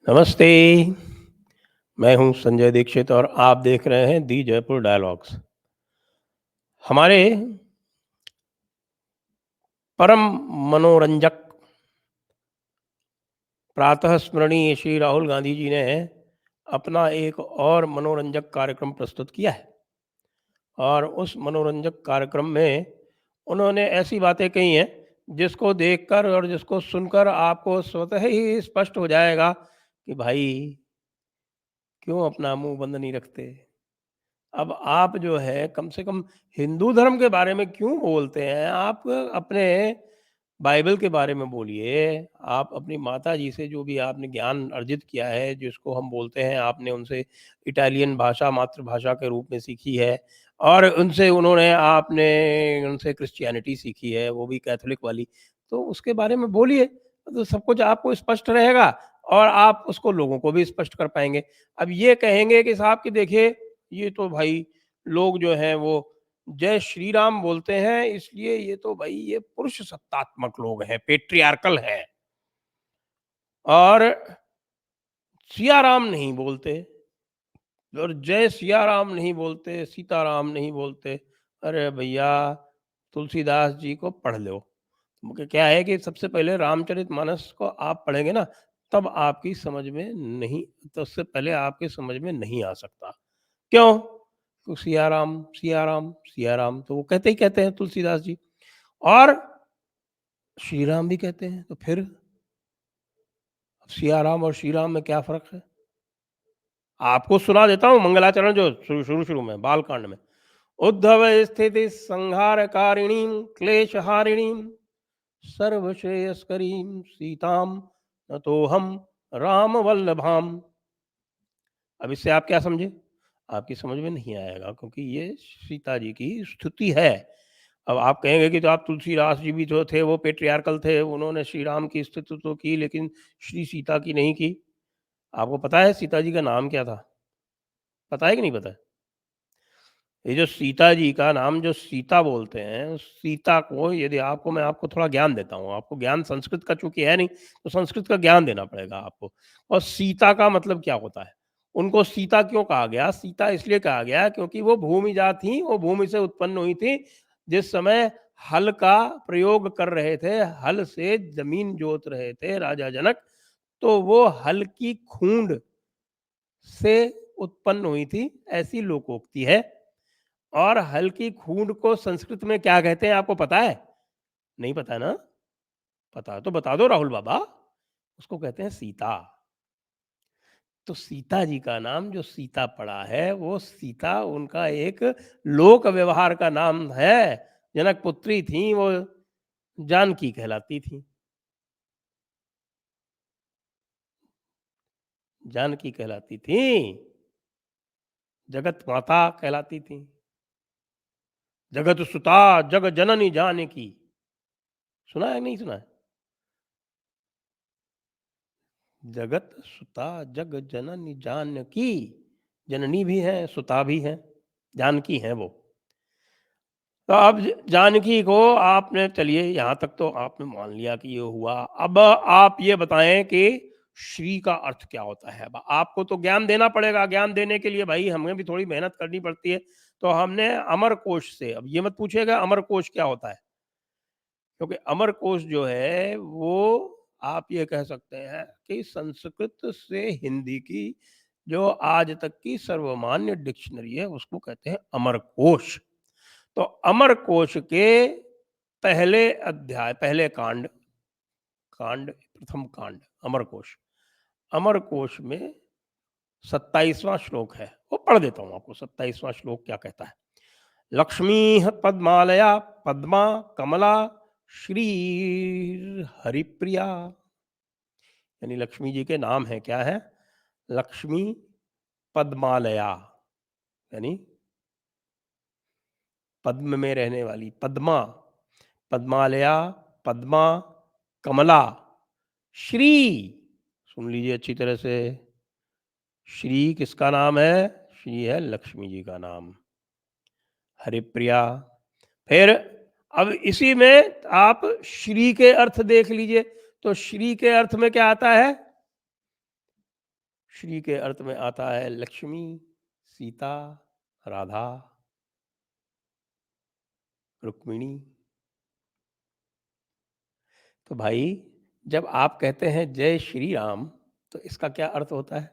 नमस्ते, मैं हूँ संजय दीक्षित और आप देख रहे हैं दी जयपुर डायलॉग्स। हमारे परम मनोरंजक प्रातः स्मरणीय श्री राहुल गांधी जी ने अपना एक और मनोरंजक कार्यक्रम प्रस्तुत किया है और उस मनोरंजक कार्यक्रम में उन्होंने ऐसी बातें कही हैं जिसको देखकर और जिसको सुनकर आपको स्वतः ही स्पष्ट हो जाएगा कि भाई क्यों अपना मुंह बंद नहीं रखते। अब आप जो है कम से कम हिंदू धर्म के बारे में क्यों बोलते हैं? आप अपने बाइबल के बारे में बोलिए। आप अपनी माताजी से जो भी आपने ज्ञान अर्जित किया है, जिसको हम बोलते हैं आपने उनसे इटालियन भाषा मातृभाषा के रूप में सीखी है और उनसे क्रिश्चियनिटी सीखी है, वो भी कैथोलिक वाली। तो उसके बारे में बोलिए, तो सब कुछ आपको स्पष्ट रहेगा और आप उसको लोगों को भी स्पष्ट कर पाएँगे। अब ये कहेंगे कि साहब कि देखिए ये तो भाई लोग जो हैं वो जय श्री राम बोलते हैं, इसलिए ये तो भाई ये पुरुष सत्तात्मक लोग हैं, पेट्रियार्कल हैं और सिया राम नहीं बोलते और जय सिया राम नहीं बोलते, सीताराम नहीं बोलते। अरे भैया तुलसीदास जी को पढ़ लो। क्योंकि क्या है कि सबसे पहले रामचरितमानस को आप पढ़ेंगे ना, तब आपकी समझ में नहीं, तो उससे पहले आपके समझ में नहीं आ सकता। क्यों? तो सिया राम, सिया राम, सिया राम तो वो कहते ही कहते हैं तुलसीदास जी और श्री राम भी कहते हैं। तो फिर सिया राम और श्री राम में क्या फ़र्क है? आपको सुना देता हूँ मंगलाचरण जो शुरू-शुरू में बालकांड में। उद्धव स्थिति संहारकारिणीं क्लेशहारिणीं सर्वश्रेयस्करीं सीतां नतोऽहं रामवल्लभाम्। अब इससे आप क्या समझे? आपकी समझ में नहीं आएगा क्योंकि ये सीता जी की स्तुति है। अब आप कहेंगे कि तो आप तुलसीदास जी भी जो थे वो पेट्रियार्कल थे, उन्होंने श्री राम की स्तुति तो की लेकिन श्री सीता की नहीं की। आपको पता है सीता जी का नाम क्या था? पता है कि नहीं पता है? ये जो सीता जी का नाम जो सीता बोलते हैं, उस सीता को यदि आपको मैं आपको थोड़ा ज्ञान देता हूँ, आपको ज्ञान संस्कृत का चूँकि है नहीं, तो संस्कृत का ज्ञान देना पड़ेगा आपको। और सीता का मतलब क्या होता है? उनको सीता क्यों कहा गया? सीता इसलिए कहा गया क्योंकि वो भूमिजा थीं, वो भूमि से उत्पन्न हुई थीं। जिस समय हल का प्रयोग कर रहे थे, हल से ज़मीन जोत रहे थे राजा जनक, तो वो हल की खूंड से उत्पन्न हुई थी, ऐसी लोकोक्ति है। और हल की खूंड को संस्कृत में क्या कहते हैं आपको पता है? नहीं पता ना? पता है तो बता दो राहुल बाबा। उसको कहते हैं सीता। तो सीता जी का नाम जो सीता पड़ा है, वो सीता उनका एक लोक व्यवहार का नाम है। जनक पुत्री थीं, वो जानकी कहलाती थीं। जानकी कहलाती थीं, जगत माता कहलाती थीं। जगत सुता जग जननी जानकी। सुना है नहीं सुना है? जगत सुता जग जननी जानकी। जननी भी हैं, सुता भी हैं, जानकी हैं वो। तो अब जानकी को आपने चलिए यहाँ तक तो आपने मान लिया कि ये हुआ। अब आप ये बताएं कि श्री का अर्थ क्या होता है? अब आपको तो ज्ञान देना पड़ेगा। ज्ञान देने के लिए भाई हमें भी थोड़ी मेहनत करनी पड़ती है। तो हमने अमरकोश से, अब ये मत पूछिएगा अमरकोश क्या होता है, क्योंकि अमरकोश जो है वो आप ये कह सकते हैं कि संस्कृत से हिंदी की जो आज तक की सर्वमान्य डिक्शनरी है उसको कहते हैं अमरकोश। तो अमरकोश के पहले अध्याय, पहले कांड, प्रथम कांड अमरकोश। अमरकोश में 27वां श्लोक है, वो पढ़ देता हूँ आपको। 27वां श्लोक क्या कहता है? लक्ष्मी पद्मालया पद्मा कमला श्री हरिप्रिया। यानी लक्ष्मी जी के नाम है, क्या है? लक्ष्मी पद्मालया, यानी पद्म में रहने वाली, पद्मा, पद्मालया, पद्मा, कमला, श्री। सुन लीजिए अच्छी तरह से, श्री किसका नाम है? श्री है लक्ष्मी जी का नाम, हरिप्रिया। फिर अब इसी में आप श्री के अर्थ देख लीजिए। तो श्री के अर्थ में क्या आता है? श्री के अर्थ में आता है लक्ष्मी, सीता, राधा, रुक्मिणी। तो भाई जब आप कहते हैं जय श्री राम, तो इसका क्या अर्थ होता है?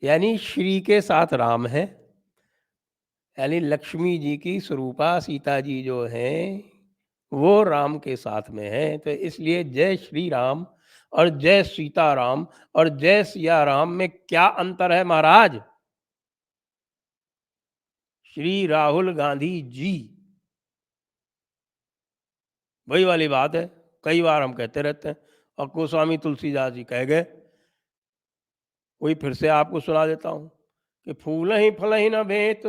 यानी श्री के साथ राम है, यानी लक्ष्मी जी की स्वरूपा सीता जी जो हैं, वो राम के साथ में है। तो इसलिए जय श्री राम और जय सीताराम और जय सिया राम में क्या अंतर है महाराज? श्री राहुल गांधी जी, वही वाली बात है। कई बार हम कहते रहते हैं और गोस्वामी तुलसीदास जी कह गए, वही फिर से आपको सुना देता हूँ कि फूल ही फल ही न भेंट,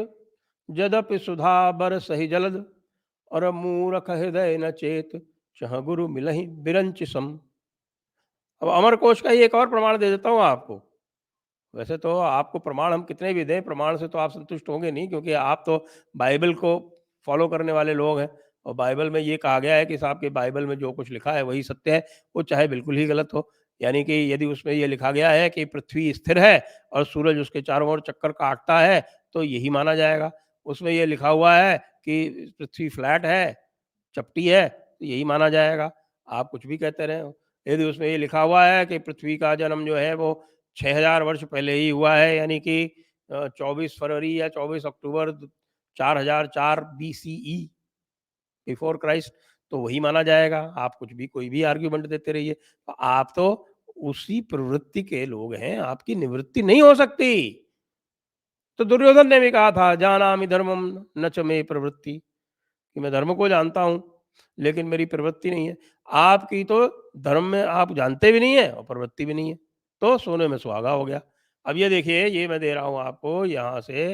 जदपि सुधा बर सही जलद, और मूरख हृदय न चेत, चह गुरु मिलहि बिरंच सम। अब अमर कोश का ही एक और प्रमाण दे देता हूँ आपको। वैसे तो आपको प्रमाण हम कितने भी दें, प्रमाण से तो आप संतुष्ट होंगे नहीं, क्योंकि आप तो बाइबल को फॉलो करने वाले लोग हैं और बाइबल में ये कहा गया है कि साहब के बाइबल में जो कुछ लिखा है वही सत्य है, वो चाहे बिल्कुल ही गलत हो। यानी कि यदि उसमें ये लिखा गया है कि पृथ्वी स्थिर है और सूरज उसके चारों ओर चक्कर काटता है, तो यही माना जाएगा। उसमें ये लिखा हुआ है कि पृथ्वी फ्लैट है, चपटी है, तो यही माना जाएगा। आप कुछ भी कहते रहे हो। यदि उसमें ये लिखा हुआ है कि पृथ्वी का जन्म जो है वो 6000 वर्ष पहले ही हुआ है, यानी कि 24 फरवरी या 24 अक्टूबर 4004 बीसीई, बिफोर क्राइस्ट, तो वही माना जाएगा। आप कुछ भी कोई भी आर्ग्यूमेंट देते रहिए। तो आप तो उसी प्रवृत्ति के लोग हैं, आपकी निवृत्ति नहीं हो सकती। तो दुर्योधन ने भी कहा था, जानामि धर्मम न च मे प्रवृत्ति, कि मैं धर्म को जानता हूँ लेकिन मेरी प्रवृत्ति नहीं है। आपकी तो धर्म में आप जानते भी नहीं है और प्रवृत्ति भी नहीं है, तो सोने में सुहागा हो गया। अब ये देखिए, ये मैं दे रहा हूँ आपको यहाँ से,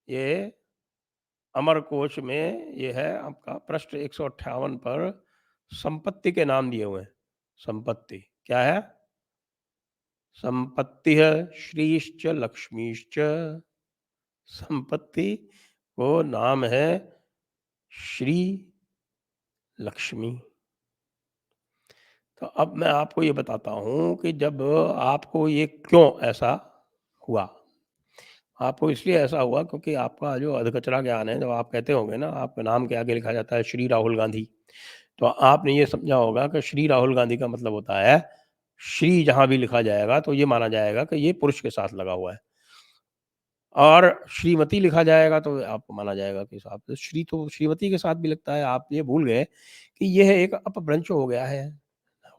ये अमर कोश में ये है आपका पृष्ठ 158 पर, संपत्ति के नाम दिए हुए हैं। संपत्ति क्या है? संपत्ति है श्रीश्च लक्ष्मीश्च। संपत्ति वो नाम है श्री लक्ष्मी। तो अब मैं आपको ये बताता हूँ कि जब आपको ये क्यों ऐसा हुआ। आपको इसलिए ऐसा हुआ क्योंकि आपका जो अधकचरा ज्ञान है, जब आप कहते होंगे ना, आपके नाम के आगे लिखा जाता है श्री राहुल गांधी, तो आपने ये समझा होगा कि श्री राहुल गांधी का मतलब होता है, श्री जहाँ भी लिखा जाएगा तो ये माना जाएगा कि ये पुरुष के साथ लगा हुआ है, और श्रीमती लिखा जाएगा तो आपको माना जाएगा कि साहब तो श्री तो श्रीमती के साथ भी लगता है। आप ये भूल गए कि यह एक अपभ्रंश हो गया है।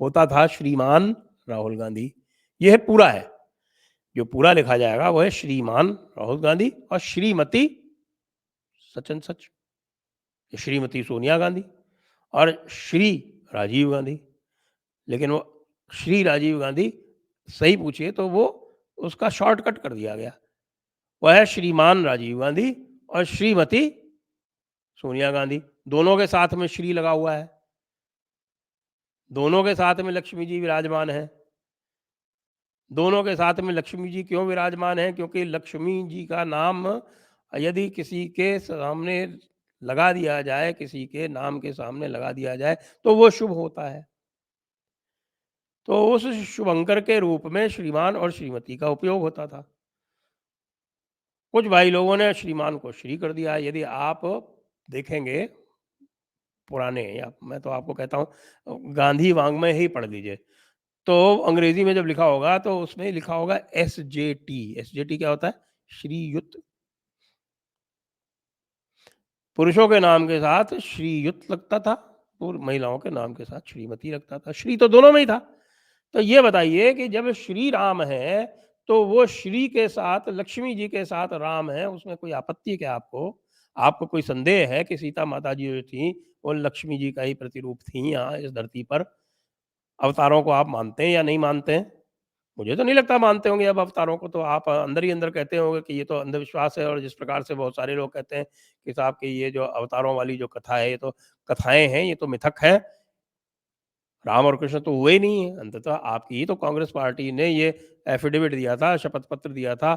होता था श्रीमान राहुल गांधी, यह पूरा है। जो पूरा लिखा जाएगा वो है श्रीमान राहुल गांधी और श्रीमती सचन सच, श्रीमती सोनिया गांधी और श्री राजीव गांधी। लेकिन वो श्री राजीव गांधी सही पूछिए तो वो उसका शॉर्टकट कर दिया गया। वह है श्रीमान राजीव गांधी और श्रीमती सोनिया गांधी। दोनों के साथ में श्री लगा हुआ है, दोनों के साथ में लक्ष्मी जी विराजमान है। दोनों के साथ में लक्ष्मी जी क्यों विराजमान है? क्योंकि लक्ष्मी जी का नाम यदि किसी के सामने लगा दिया जाए, किसी के नाम के सामने लगा दिया जाए, तो वो शुभ होता है। तो उस शुभंकर के रूप में श्रीमान और श्रीमती का उपयोग होता था। कुछ भाई लोगों ने श्रीमान को श्री कर दिया। यदि आप देखेंगे पुराने, या मैं तो आपको कहता हूँ गांधी वाङ्मय ही पढ़ लीजिए, तो अंग्रेजी में जब लिखा होगा तो उसमें लिखा होगा एसजेटी। एसजेटी क्या होता है? श्रीयुत। पुरुषों के नाम के साथ श्रीयुत लगता था और महिलाओं के नाम के साथ श्रीमती लगता था। श्री तो दोनों में ही था। तो ये बताइए कि जब श्री राम है तो वो श्री के साथ लक्ष्मी जी के साथ राम है, उसमें कोई आपत्ति क्या आपको? आपको कोई संदेह है कि सीता माता जी जो थी वो लक्ष्मी जी का ही प्रतिरूप थी यहाँ इस धरती पर? अवतारों को आप मानते हैं या नहीं मानते हैं? मुझे तो नहीं लगता मानते होंगे अब अवतारों को। तो आप अंदर ही अंदर कहते होंगे कि ये तो अंधविश्वास है, और जिस प्रकार से बहुत सारे लोग कहते हैं कि साहब कि ये जो अवतारों वाली जो कथा है, ये तो कथाएँ हैं, ये तो मिथक है। राम और कृष्ण तो हुए ही नहीं है। अंततः आपकी ही तो कांग्रेस पार्टी ने ये एफिडेविट दिया था, शपथ पत्र दिया था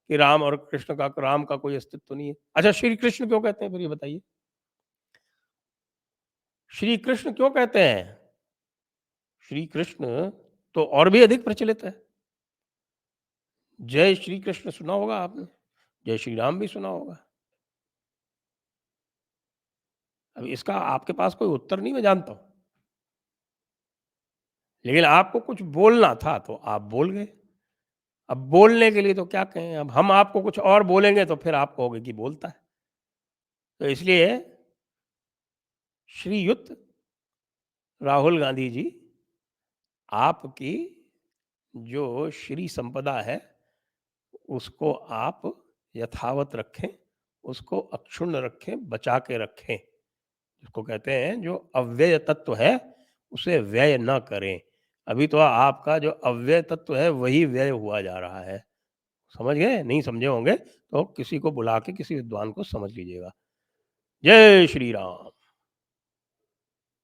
कि राम का कोई अस्तित्व नहीं है। अच्छा, श्री कृष्ण क्यों कहते हैं फिर ये बताइए? श्री कृष्ण क्यों कहते हैं? श्री कृष्ण तो और भी अधिक प्रचलित है। जय श्री कृष्ण सुना होगा आपने, जय श्री राम भी सुना होगा। अब इसका आपके पास कोई उत्तर नहीं मैं जानता हूँ, लेकिन आपको कुछ बोलना था तो आप बोल गए। अब बोलने के लिए तो क्या कहें, अब हम आपको कुछ और बोलेंगे तो फिर आप कहोगे कि बोलता है। तो इसलिए श्रीयुत राहुल गांधी जी, आपकी जो श्री संपदा है, उसको आप यथावत रखें, उसको अक्षुण्ण रखें, बचा के रखें। जिसको कहते हैं जो अव्यय तत्व है, उसे व्यय ना करें। अभी तो आपका जो अव्यय तत्व है, वही व्यय हुआ जा रहा है। समझ गए? नहीं समझे होंगे, तो किसी को बुला के किसी विद्वान को समझ लीजिएगा। जय श्री राम।